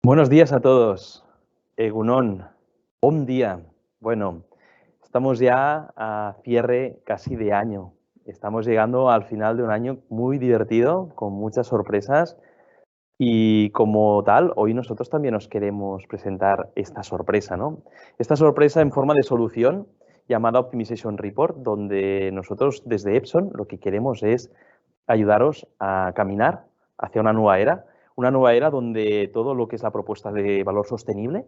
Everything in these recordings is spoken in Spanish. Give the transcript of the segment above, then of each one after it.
Buenos días a todos. Egunon, buen día. Bueno, estamos ya a cierre casi de año. Estamos llegando al final de un año muy divertido, con muchas sorpresas. Y como tal, hoy nosotros también os queremos presentar esta sorpresa, ¿no? Esta sorpresa en forma de solución llamada Optimization Report, donde nosotros desde Epson lo que queremos es ayudaros a caminar hacia una nueva era donde todo lo que es la propuesta de valor sostenible,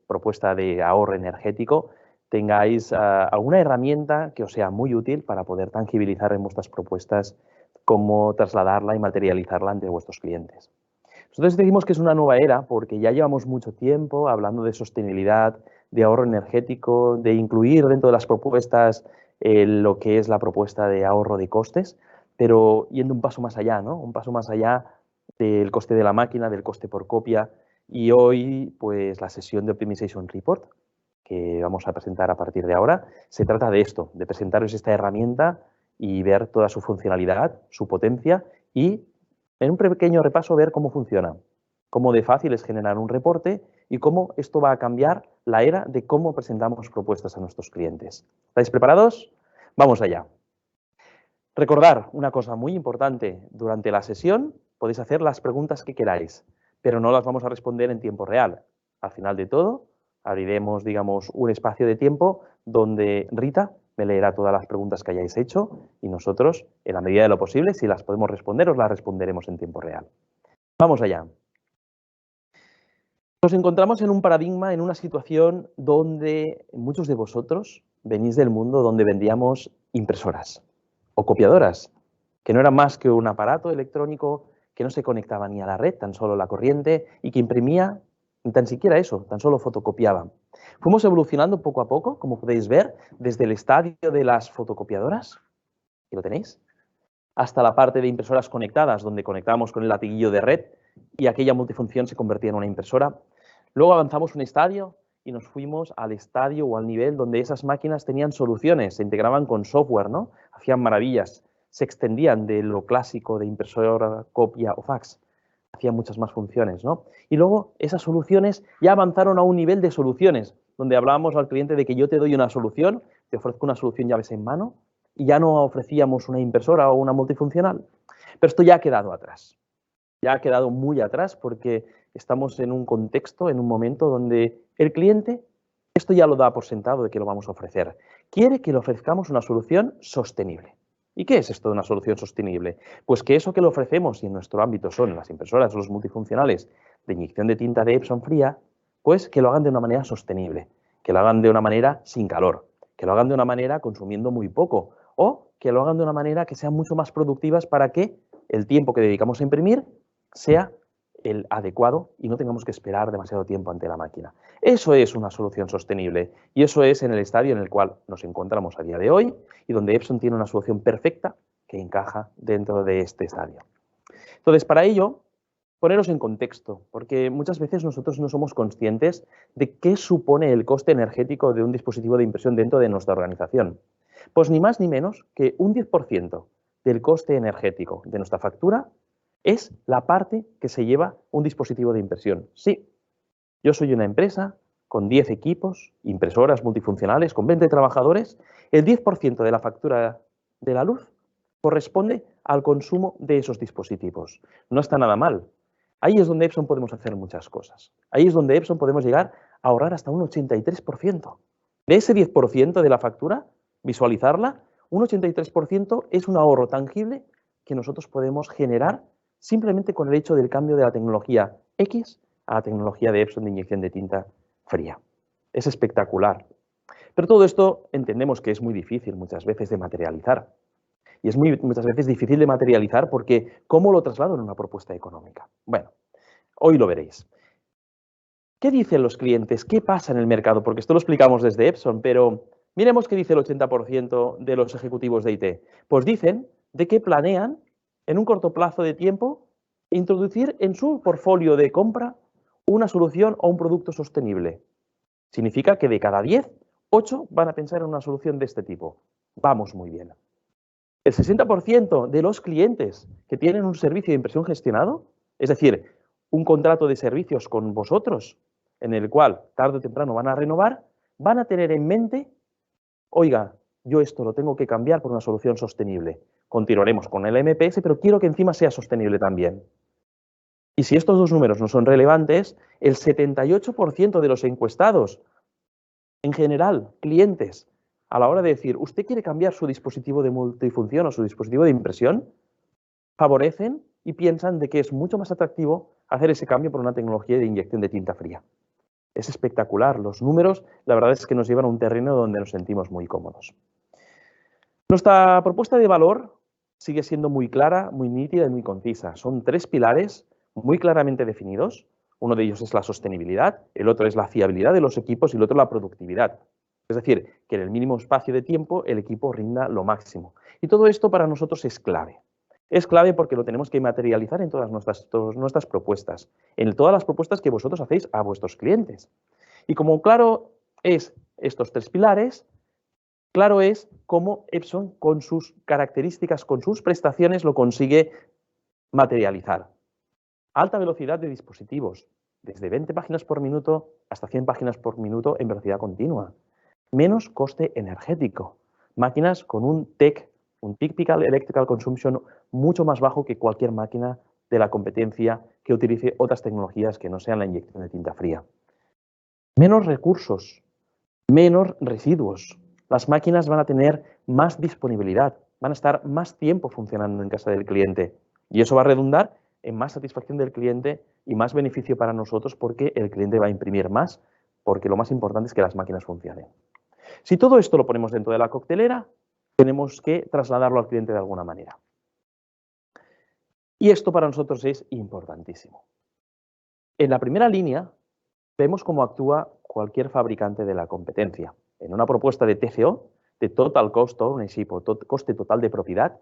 propuesta de ahorro energético, tengáis alguna herramienta que os sea muy útil para poder tangibilizar en vuestras propuestas cómo trasladarla y materializarla ante vuestros clientes. Nosotros decimos que es una nueva era porque ya llevamos mucho tiempo hablando de sostenibilidad, de ahorro energético, de incluir dentro de las propuestas lo que es la propuesta de ahorro de costes, pero yendo un paso más allá, ¿no? Un paso más allá del coste de la máquina, del coste por copia. Y hoy, pues la sesión de Optimization Report que vamos a presentar a partir de ahora, se trata de esto, de presentaros esta herramienta y ver toda su funcionalidad, su potencia y en un pequeño repaso ver cómo funciona, cómo de fácil es generar un reporte y cómo esto va a cambiar la era de cómo presentamos propuestas a nuestros clientes. ¿Estáis preparados? Vamos allá. Recordar una cosa muy importante, durante la sesión podéis hacer las preguntas que queráis, pero no las vamos a responder en tiempo real. Al final de todo, abriremos, digamos, un espacio de tiempo donde Rita me leerá todas las preguntas que hayáis hecho y nosotros, en la medida de lo posible, si las podemos responder, os las responderemos en tiempo real. Vamos allá. Nos encontramos en un paradigma, en una situación donde muchos de vosotros venís del mundo donde vendíamos impresoras o copiadoras, que no era más que un aparato electrónico que no se conectaba ni a la red, tan solo la corriente, y que imprimía ni tan siquiera eso, tan solo fotocopiaba. Fuimos evolucionando poco a poco, como podéis ver, desde el estadio de las fotocopiadoras, aquí lo tenéis, hasta la parte de impresoras conectadas, donde conectábamos con el latiguillo de red y aquella multifunción se convertía en una impresora. Luego avanzamos un estadio y nos fuimos al estadio o al nivel donde esas máquinas tenían soluciones, se integraban con software, ¿no? Hacían maravillas, se extendían de lo clásico de impresora, copia o fax, hacían muchas más funciones, ¿no? Y luego esas soluciones ya avanzaron a un nivel de soluciones, donde hablábamos al cliente de que yo te doy una solución, te ofrezco una solución llaves en mano, y ya no ofrecíamos una impresora o una multifuncional. Pero esto ya ha quedado atrás. Ya ha quedado muy atrás porque estamos en un contexto, en un momento donde el cliente, esto ya lo da por sentado de que lo vamos a ofrecer. Quiere que le ofrezcamos una solución sostenible. ¿Y qué es esto de una solución sostenible? Pues que eso que le ofrecemos, y en nuestro ámbito son las impresoras o los multifuncionales de inyección de tinta de Epson fría, pues que lo hagan de una manera sostenible, que lo hagan de una manera sin calor, que lo hagan de una manera consumiendo muy poco o que lo hagan de una manera que sean mucho más productivas para que el tiempo que dedicamos a imprimir sea el adecuado y no tengamos que esperar demasiado tiempo ante la máquina. Eso es una solución sostenible y eso es en el estadio en el cual nos encontramos a día de hoy y donde Epson tiene una solución perfecta que encaja dentro de este estadio. Entonces, para ello, poneros en contexto, porque muchas veces nosotros no somos conscientes de qué supone el coste energético de un dispositivo de impresión dentro de nuestra organización. Pues ni más ni menos que un 10% del coste energético de nuestra factura es la parte que se lleva un dispositivo de impresión. Sí, yo soy una empresa con 10 equipos, impresoras multifuncionales, con 20 trabajadores. El 10% de la factura de la luz corresponde al consumo de esos dispositivos. No está nada mal. Ahí es donde Epson podemos hacer muchas cosas. Ahí es donde Epson podemos llegar a ahorrar hasta un 83%. De ese 10% de la factura, visualizarla, un 83% es un ahorro tangible que nosotros podemos generar simplemente con el hecho del cambio de la tecnología X a la tecnología de Epson de inyección de tinta fría. Es espectacular. Pero todo esto entendemos que es muy difícil muchas veces de materializar. Y es muchas veces difícil de materializar porque ¿cómo lo traslado en una propuesta económica? Bueno, hoy lo veréis. ¿Qué dicen los clientes? ¿Qué pasa en el mercado? Porque esto lo explicamos desde Epson, pero miremos qué dice el 80% de los ejecutivos de IT. Pues dicen de que planean en un corto plazo de tiempo introducir en su portfolio de compra una solución o un producto sostenible. Significa que de cada 10, 8 van a pensar en una solución de este tipo. Vamos muy bien. El 60% de los clientes que tienen un servicio de impresión gestionado, es decir, un contrato de servicios con vosotros, en el cual tarde o temprano van a renovar, van a tener en mente, oiga, yo esto lo tengo que cambiar por una solución sostenible. Continuaremos con el MPS, pero quiero que encima sea sostenible también. Y si estos dos números no son relevantes, el 78% de los encuestados, en general, clientes, a la hora de decir, ¿usted quiere cambiar su dispositivo de multifunción o su dispositivo de impresión? Favorecen y piensan de que es mucho más atractivo hacer ese cambio por una tecnología de inyección de tinta fría. Es espectacular. Los números, la verdad es que nos llevan a un terreno donde nos sentimos muy cómodos. Nuestra propuesta de valor sigue siendo muy clara, muy nítida y muy concisa. Son 3 pilares muy claramente definidos. Uno de ellos es la sostenibilidad, el otro es la fiabilidad de los equipos y el otro la productividad. Es decir, que en el mínimo espacio de tiempo el equipo rinda lo máximo. Y todo esto para nosotros es clave. Es clave porque lo tenemos que materializar en todas nuestras propuestas, en todas las propuestas que vosotros hacéis a vuestros clientes. Y como claro es estos 3 pilares, claro es cómo Epson con sus características, con sus prestaciones lo consigue materializar. Alta velocidad de dispositivos, desde 20 páginas por minuto hasta 100 páginas por minuto en velocidad continua. Menos coste energético. Máquinas con un TEC, un Typical Electrical Consumption, mucho más bajo que cualquier máquina de la competencia que utilice otras tecnologías que no sean la inyección de tinta fría. Menos recursos, menos residuos. Las máquinas van a tener más disponibilidad, van a estar más tiempo funcionando en casa del cliente y eso va a redundar en más satisfacción del cliente y más beneficio para nosotros porque el cliente va a imprimir más, porque lo más importante es que las máquinas funcionen. Si todo esto lo ponemos dentro de la coctelera, tenemos que trasladarlo al cliente de alguna manera. Y esto para nosotros es importantísimo. En la primera línea vemos cómo actúa cualquier fabricante de la competencia. En una propuesta de TCO, de Total Cost Ownership o coste total de propiedad,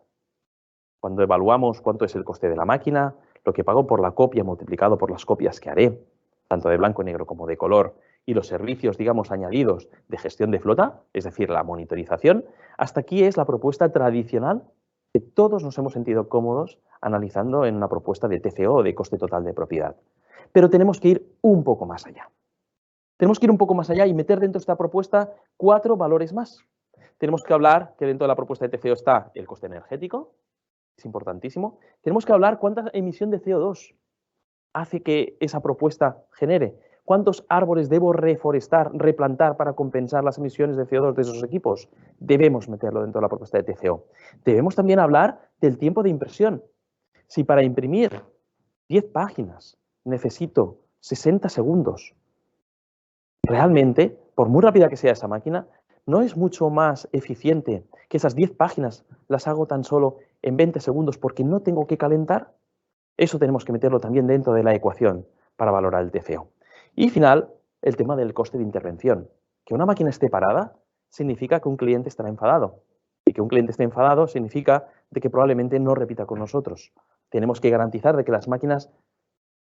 cuando evaluamos cuánto es el coste de la máquina, lo que pago por la copia multiplicado por las copias que haré, tanto de blanco y negro como de color, y los servicios, digamos, añadidos de gestión de flota, es decir, la monitorización, hasta aquí es la propuesta tradicional que todos nos hemos sentido cómodos analizando en una propuesta de TCO o de coste total de propiedad. Pero tenemos que ir un poco más allá. Tenemos que ir un poco más allá y meter dentro de esta propuesta 4 valores más. Tenemos que hablar que dentro de la propuesta de TCO está el coste energético, es importantísimo. Tenemos que hablar cuánta emisión de CO2 hace que esa propuesta genere. ¿Cuántos árboles debo reforestar, replantar para compensar las emisiones de CO2 de esos equipos? Debemos meterlo dentro de la propuesta de TCO. Debemos también hablar del tiempo de impresión. Si para imprimir 10 páginas necesito 60 segundos, realmente, por muy rápida que sea esa máquina, ¿no es mucho más eficiente que esas 10 páginas las hago tan solo en 20 segundos porque no tengo que calentar? Eso tenemos que meterlo también dentro de la ecuación para valorar el TCO. Y final, el tema del coste de intervención. Que una máquina esté parada significa que un cliente estará enfadado. Y que un cliente esté enfadado significa de que probablemente no repita con nosotros. Tenemos que garantizar de que las máquinas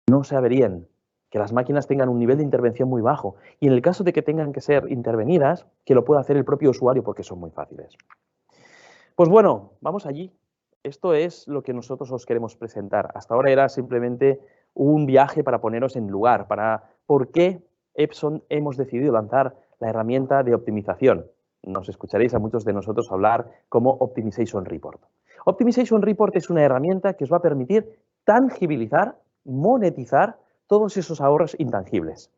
no se averíen, que las máquinas tengan un nivel de intervención muy bajo. Y en el caso de que tengan que ser intervenidas, que lo pueda hacer el propio usuario porque son muy fáciles. Pues bueno, vamos allí. Esto es lo que nosotros os queremos presentar. Hasta ahora era simplemente un viaje para poneros en lugar, para por qué Epson hemos decidido lanzar la herramienta de optimización. Nos escucharéis a muchos de nosotros hablar como Optimization Report. Optimization Report es una herramienta que os va a permitir tangibilizar, monetizar todos esos ahorros intangibles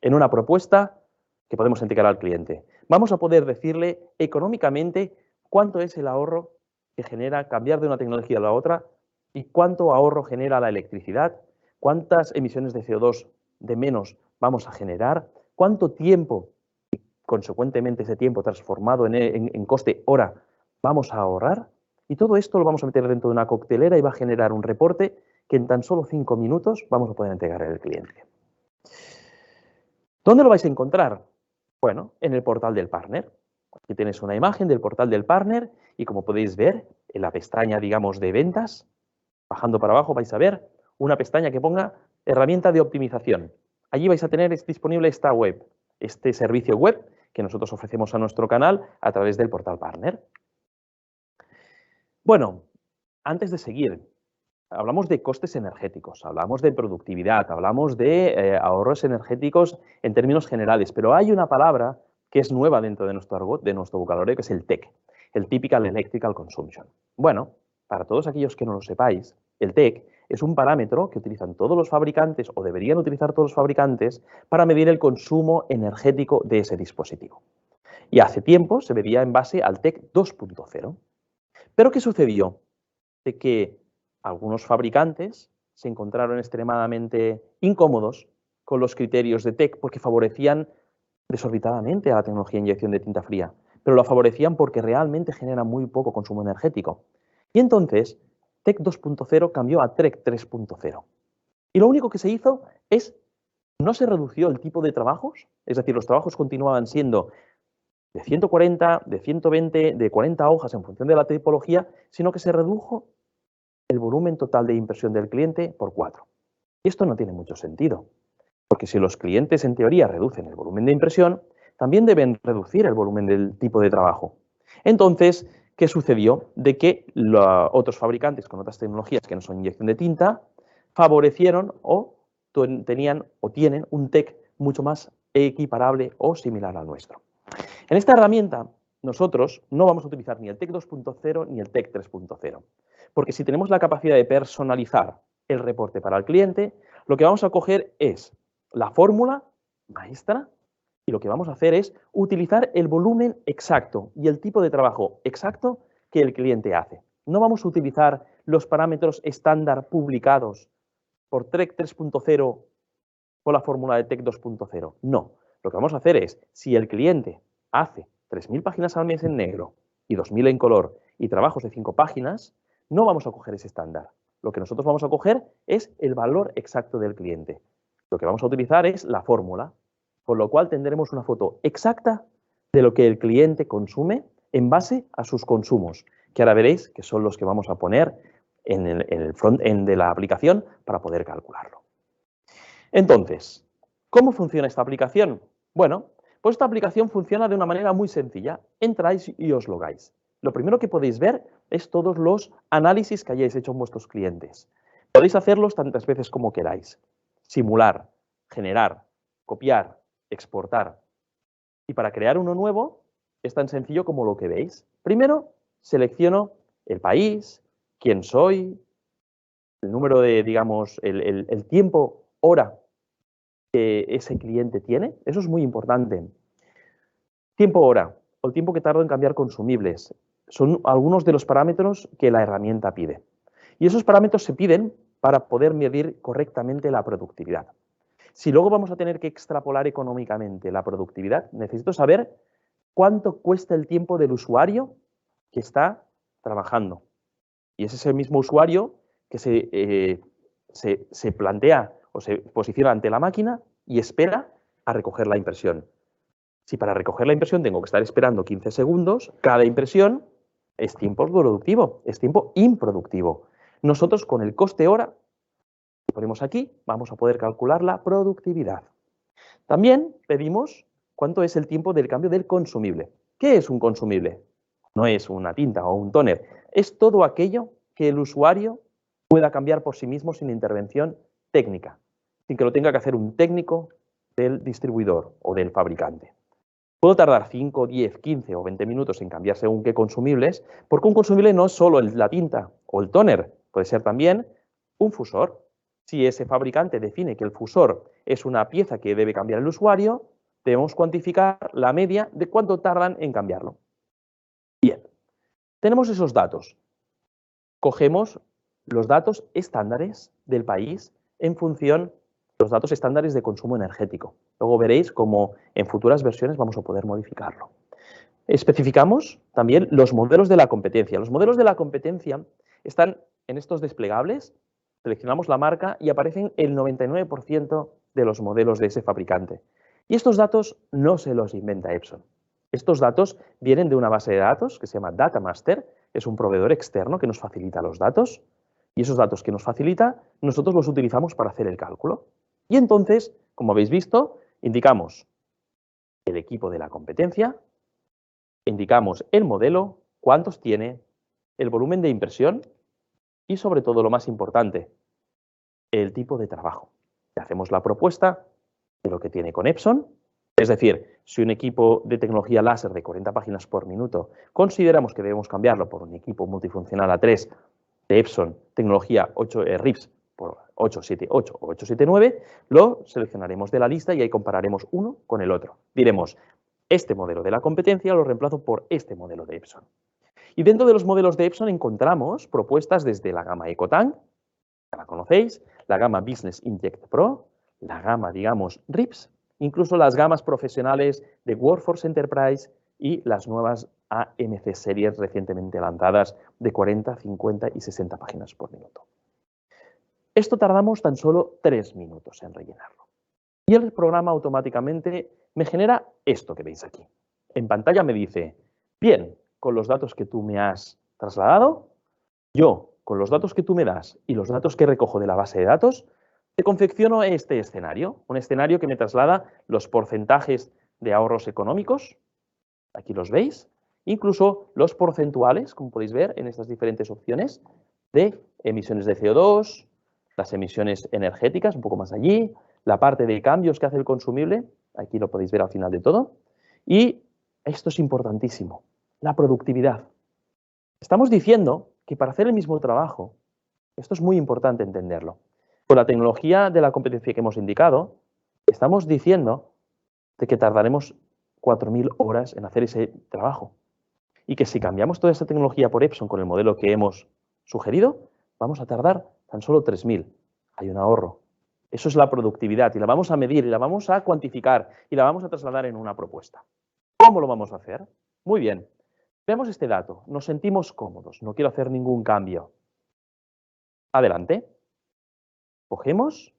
en una propuesta que podemos entregar al cliente. Vamos a poder decirle económicamente cuánto es el ahorro que genera cambiar de una tecnología a la otra y cuánto ahorro genera la electricidad, cuántas emisiones de CO2 de menos vamos a generar, cuánto tiempo, y consecuentemente ese tiempo transformado en coste hora, vamos a ahorrar. Y todo esto lo vamos a meter dentro de una coctelera y va a generar un reporte que en tan solo 5 minutos vamos a poder entregar al cliente. ¿Dónde lo vais a encontrar? Bueno, en el portal del partner. Aquí tenéis una imagen del portal del partner y como podéis ver, en la pestaña, digamos, de ventas, bajando para abajo vais a ver una pestaña que ponga herramienta de optimización. Allí vais a tener disponible esta web, este servicio web que nosotros ofrecemos a nuestro canal a través del portal partner. Bueno, antes de seguir, hablamos de costes energéticos, hablamos de productividad, hablamos de ahorros energéticos en términos generales, pero hay una palabra que es nueva dentro de nuestro argot, de nuestro vocabulario, que es el TEC, el Typical Electrical Consumption. Bueno, para todos aquellos que no lo sepáis, el TEC es un parámetro que utilizan todos los fabricantes o deberían utilizar todos los fabricantes para medir el consumo energético de ese dispositivo. Y hace tiempo se medía en base al TEC 2.0. ¿Pero qué sucedió? De que algunos fabricantes se encontraron extremadamente incómodos con los criterios de TEC porque favorecían desorbitadamente a la tecnología de inyección de tinta fría, pero lo favorecían porque realmente genera muy poco consumo energético. Y entonces, TEC 2.0 cambió a TEC 3.0. Y lo único que se hizo es, no se redució el tipo de trabajos, es decir, los trabajos continuaban siendo de 140, de 120, de 40 hojas en función de la tipología, sino que se redujo el volumen total de impresión del cliente por 4. Y esto no tiene mucho sentido, porque si los clientes en teoría reducen el volumen de impresión, también deben reducir el volumen del tipo de trabajo. Entonces, ¿qué sucedió? De que otros fabricantes con otras tecnologías que no son inyección de tinta favorecieron o tenían o tienen un TEC mucho más equiparable o similar al nuestro. En esta herramienta, nosotros no vamos a utilizar ni el TEC 2.0 ni el TEC 3.0, porque si tenemos la capacidad de personalizar el reporte para el cliente, lo que vamos a coger es la fórmula maestra y lo que vamos a hacer es utilizar el volumen exacto y el tipo de trabajo exacto que el cliente hace. No vamos a utilizar los parámetros estándar publicados por TEC 3.0 o la fórmula de TEC 2.0. No, lo que vamos a hacer es, si el cliente hace 3.000 páginas al mes en negro y 2.000 en color y trabajos de 5 páginas, no vamos a coger ese estándar. Lo que nosotros vamos a coger es el valor exacto del cliente. Lo que vamos a utilizar es la fórmula, con lo cual tendremos una foto exacta de lo que el cliente consume en base a sus consumos, que ahora veréis que son los que vamos a poner en el front-end de la aplicación para poder calcularlo. Entonces, ¿cómo funciona esta aplicación? Bueno, pues esta aplicación funciona de una manera muy sencilla. Entráis y os logáis. Lo primero que podéis ver es todos los análisis que hayáis hecho en vuestros clientes. Podéis hacerlos tantas veces como queráis. Simular, generar, copiar, exportar. Y para crear uno nuevo es tan sencillo como lo que veis. Primero, selecciono el país, quién soy, el número de, digamos, el tiempo, hora que ese cliente tiene. Eso es muy importante. Tiempo hora o el tiempo que tardo en cambiar consumibles son algunos de los parámetros que la herramienta pide. Y esos parámetros se piden para poder medir correctamente la productividad. Si luego vamos a tener que extrapolar económicamente la productividad, necesito saber cuánto cuesta el tiempo del usuario que está trabajando. Y es ese mismo usuario que se plantea o se posiciona ante la máquina y espera a recoger la impresión. Si para recoger la impresión tengo que estar esperando 15 segundos, cada impresión es tiempo productivo, es tiempo improductivo. Nosotros con el coste hora, que ponemos aquí, vamos a poder calcular la productividad. También pedimos cuánto es el tiempo del cambio del consumible. ¿Qué es un consumible? No es una tinta o un tóner, es todo aquello que el usuario pueda cambiar por sí mismo sin intervención técnica, sin que lo tenga que hacer un técnico del distribuidor o del fabricante. Puedo tardar 5, 10, 15 o 20 minutos en cambiar según qué consumibles, porque un consumible no es solo la tinta o el tóner, puede ser también un fusor. Si ese fabricante define que el fusor es una pieza que debe cambiar el usuario, debemos cuantificar la media de cuánto tardan en cambiarlo. Bien, tenemos esos datos. Cogemos los datos estándares del país en función de los datos estándares de consumo energético. Luego veréis cómo en futuras versiones vamos a poder modificarlo. Especificamos también los modelos de la competencia. Los modelos de la competencia están en estos desplegables, seleccionamos la marca y aparecen el 99% de los modelos de ese fabricante. Y estos datos no se los inventa Epson. Estos datos vienen de una base de datos que se llama Datamaster, es un proveedor externo que nos facilita los datos y esos datos que nos facilita nosotros los utilizamos para hacer el cálculo. Y entonces, como habéis visto, indicamos el equipo de la competencia, indicamos el modelo, cuántos tiene, el volumen de impresión Y sobre todo, lo más importante, el tipo de trabajo. Le hacemos la propuesta de lo que tiene con Epson. Es decir, si un equipo de tecnología láser de 40 páginas por minuto consideramos que debemos cambiarlo por un equipo multifuncional A3 de Epson, tecnología 8 RIPS por 878 o 879, lo seleccionaremos de la lista y ahí compararemos uno con el otro. Diremos, este modelo de la competencia lo reemplazo por este modelo de Epson. Y dentro de los modelos de Epson encontramos propuestas desde la gama EcoTank, ya la conocéis, la gama Business Inject Pro, la gama, digamos, RIPS, incluso las gamas profesionales de Workforce Enterprise y las nuevas AMC series recientemente lanzadas de 40, 50 y 60 páginas por minuto. Esto tardamos tan solo 3 minutos en rellenarlo. Y el programa automáticamente me genera esto que veis aquí. En pantalla me dice, bien, con los datos que tú me has trasladado, yo, con los datos que tú me das y los datos que recojo de la base de datos, te confecciono este escenario, un escenario que me traslada los porcentajes de ahorros económicos, aquí los veis, incluso los porcentuales, como podéis ver en estas diferentes opciones, de emisiones de CO2, las emisiones energéticas, un poco más allí, la parte de cambios que hace el consumible, aquí lo podéis ver al final de todo, y esto es importantísimo, la productividad. Estamos diciendo que para hacer el mismo trabajo, esto es muy importante entenderlo, con la tecnología de la competencia que hemos indicado, estamos diciendo de que tardaremos 4.000 horas en hacer ese trabajo. Y que si cambiamos toda esta tecnología por Epson con el modelo que hemos sugerido, vamos a tardar tan solo 3.000. Hay un ahorro. Eso es la productividad y la vamos a medir y la vamos a cuantificar y la vamos a trasladar en una propuesta. ¿Cómo lo vamos a hacer? Muy bien. Veamos este dato. Nos sentimos cómodos. No quiero hacer ningún cambio. Adelante. Cogemos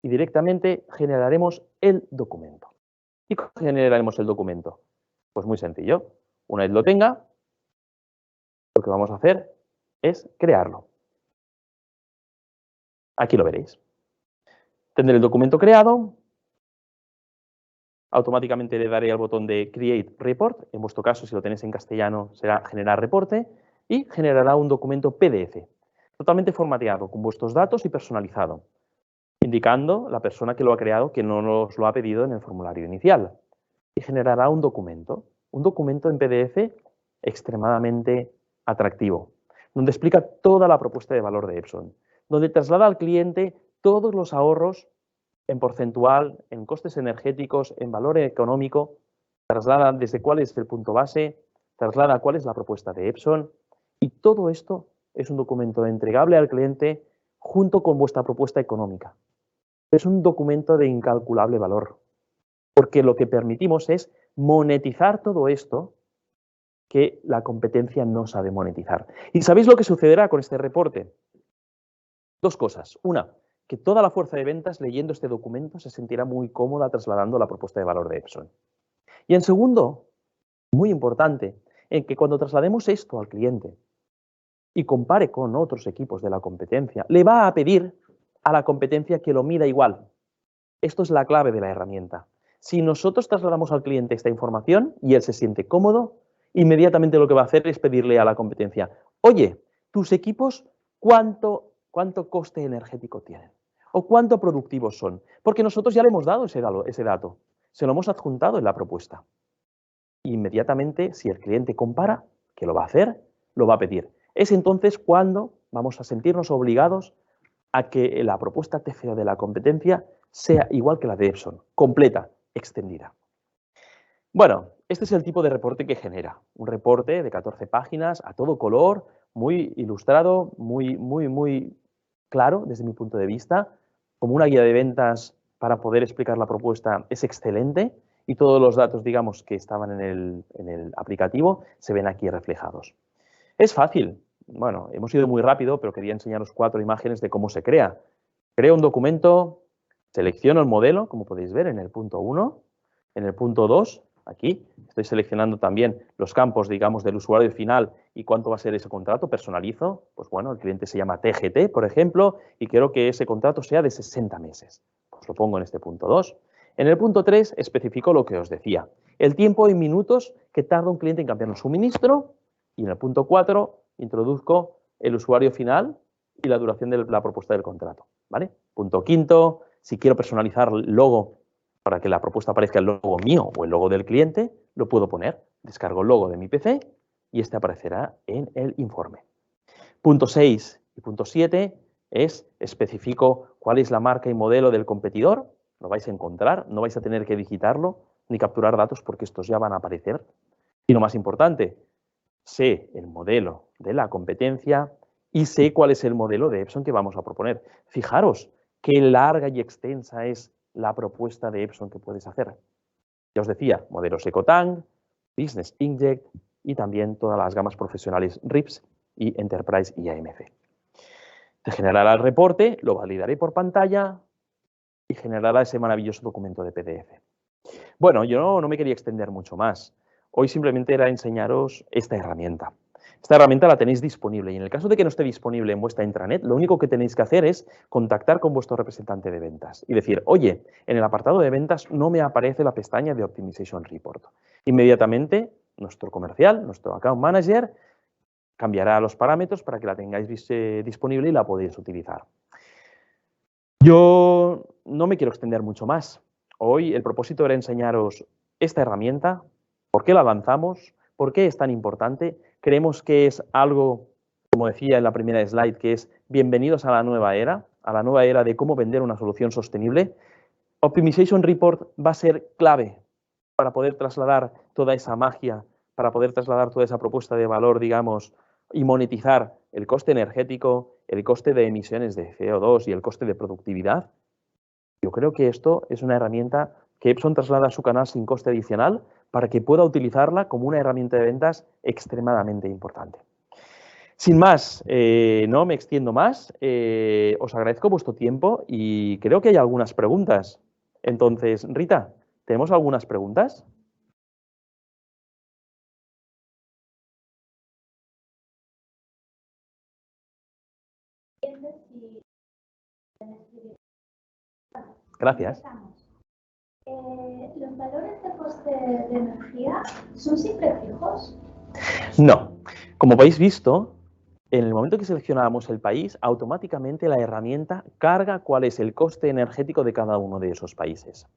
y directamente generaremos el documento. ¿Y cómo generaremos el documento? Pues muy sencillo. Una vez lo tenga, lo que vamos a hacer es crearlo. Aquí lo veréis. Tendré el documento creado. Automáticamente le daré al botón de Create Report. En vuestro caso, si lo tenéis en castellano, será Generar Reporte. Y generará un documento PDF, totalmente formateado, con vuestros datos y personalizado, indicando la persona que lo ha creado que no nos lo ha pedido en el formulario inicial. Y generará un documento en PDF extremadamente atractivo, donde explica toda la propuesta de valor de Epson, donde traslada al cliente todos los ahorros en porcentual, en costes energéticos, en valor económico, traslada desde cuál es el punto base, traslada cuál es la propuesta de Epson, y todo esto es un documento entregable al cliente junto con vuestra propuesta económica. Es un documento de incalculable valor, porque lo que permitimos es monetizar todo esto que la competencia no sabe monetizar. ¿Y sabéis lo que sucederá con este reporte? Dos cosas. Una, que toda la fuerza de ventas leyendo este documento se sentirá muy cómoda trasladando la propuesta de valor de Epson. Y en segundo, muy importante, en que cuando traslademos esto al cliente y compare con otros equipos de la competencia, le va a pedir a la competencia que lo mida igual. Esto es la clave de la herramienta. Si nosotros trasladamos al cliente esta información y él se siente cómodo, inmediatamente lo que va a hacer es pedirle a la competencia, oye, tus equipos, ¿cuánto coste energético tienen? ¿O cuánto productivos son? Porque nosotros ya le hemos dado ese dato, se lo hemos adjuntado en la propuesta. Inmediatamente, si el cliente compara, que lo va a hacer, lo va a pedir. Es entonces cuando vamos a sentirnos obligados a que la propuesta TCO de la competencia sea igual que la de Epson, completa, extendida. Bueno, este es el tipo de reporte que genera. Un reporte de 14 páginas, a todo color, muy ilustrado, muy claro desde mi punto de vista. Como una guía de ventas para poder explicar la propuesta es excelente y todos los datos, digamos, que estaban en el aplicativo se ven aquí reflejados. Es fácil. Bueno, hemos ido muy rápido, pero quería enseñaros 4 imágenes de cómo se crea. Creo un documento, selecciono el modelo, como podéis ver en el punto 1, en el punto 2, aquí, estoy seleccionando también los campos, digamos, del usuario final y cuánto va a ser ese contrato, personalizo, pues bueno, el cliente se llama TGT, por ejemplo, y quiero que ese contrato sea de 60 meses. Pues lo pongo en este punto 2. En el punto 3 especifico lo que os decía, el tiempo en minutos que tarda un cliente en cambiar un suministro, y en el punto 4 introduzco el usuario final y la duración de la propuesta del contrato, ¿vale? Punto quinto, si quiero personalizar el logo para que la propuesta aparezca el logo mío o el logo del cliente, lo puedo poner. Descargo el logo de mi PC y este aparecerá en el informe. Punto 6 y punto 7 es especifico cuál es la marca y modelo del competidor. Lo vais a encontrar, no vais a tener que digitarlo ni capturar datos porque estos ya van a aparecer. Y lo más importante, sé el modelo de la competencia y sé cuál es el modelo de Epson que vamos a proponer. Fijaros qué larga y extensa es la propuesta de Epson que puedes hacer. Ya os decía, modelos EcoTank, Business Inkjet y también todas las gamas profesionales RIPS y Enterprise y AMF. Te generará el reporte, lo validaré por pantalla y generará ese maravilloso documento de PDF. Bueno, yo no me quería extender mucho más. Hoy simplemente era enseñaros esta herramienta. Esta herramienta la tenéis disponible y en el caso de que no esté disponible en vuestra intranet, lo único que tenéis que hacer es contactar con vuestro representante de ventas y decir, oye, en el apartado de ventas no me aparece la pestaña de Optimization Report. Inmediatamente, nuestro comercial, nuestro account manager, cambiará los parámetros para que la tengáis disponible y la podéis utilizar. Yo no me quiero extender mucho más. Hoy el propósito era enseñaros esta herramienta, por qué la lanzamos, por qué es tan importante. Creemos que es algo, como decía en la primera slide, que es bienvenidos a la nueva era de cómo vender una solución sostenible. Optimization Report va a ser clave para poder trasladar toda esa magia, para poder trasladar toda esa propuesta de valor, digamos, y monetizar el coste energético, el coste de emisiones de CO2 y el coste de productividad. Yo creo que esto es una herramienta que Epson traslada a su canal sin coste adicional para que pueda utilizarla como una herramienta de ventas extremadamente importante. Sin más, no me extiendo más, os agradezco vuestro tiempo y creo que hay algunas preguntas. Entonces, Rita, ¿tenemos algunas preguntas? Gracias. ¿Los valores de coste de energía son siempre fijos? No. Como habéis visto, en el momento que seleccionamos el país, automáticamente la herramienta carga cuál es el coste energético de cada uno de esos países.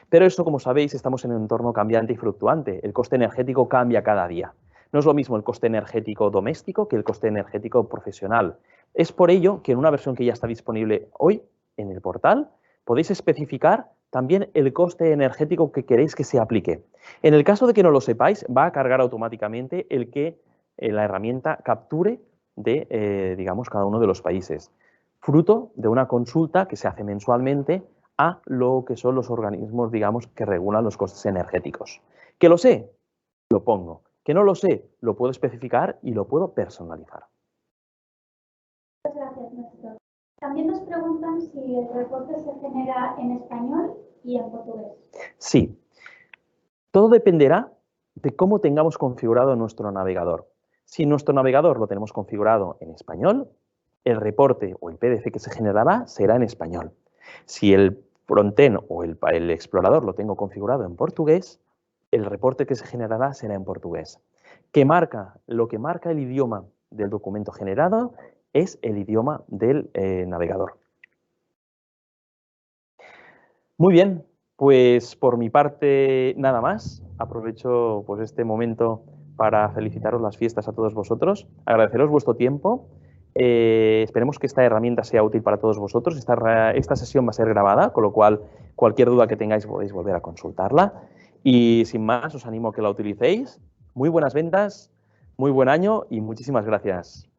Pero eso, como sabéis, estamos en un entorno cambiante y fluctuante. El coste energético cambia cada día. No es lo mismo el coste energético doméstico que el coste energético profesional. Es por ello que en una versión que ya está disponible hoy en el portal, podéis especificar también el coste energético que queréis que se aplique. En el caso de que no lo sepáis, va a cargar automáticamente el que la herramienta capture de, digamos, cada uno de los países, fruto de una consulta que se hace mensualmente a lo que son los organismos, digamos, que regulan los costes energéticos. ¿Que lo sé? Lo pongo. ¿Que no lo sé? Lo puedo especificar y lo puedo personalizar. Muchas gracias, Néstor. También nos preguntan si el reporte se genera en español y en portugués. Sí. Todo dependerá de cómo tengamos configurado nuestro navegador. Si nuestro navegador lo tenemos configurado en español, el reporte o el PDF que se generará será en español. Si el frontend o el explorador lo tengo configurado en portugués, el reporte que se generará será en portugués. Lo que marca el idioma del documento generado es el idioma del navegador. Muy bien, pues por mi parte nada más. Aprovecho pues este momento para felicitaros las fiestas a todos vosotros, agradeceros vuestro tiempo. Esperemos que esta herramienta sea útil para todos vosotros. Esta sesión va a ser grabada, con lo cual cualquier duda que tengáis podéis volver a consultarla. Y sin más, os animo a que la utilicéis. Muy buenas ventas, muy buen año y muchísimas gracias.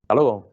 Hasta luego.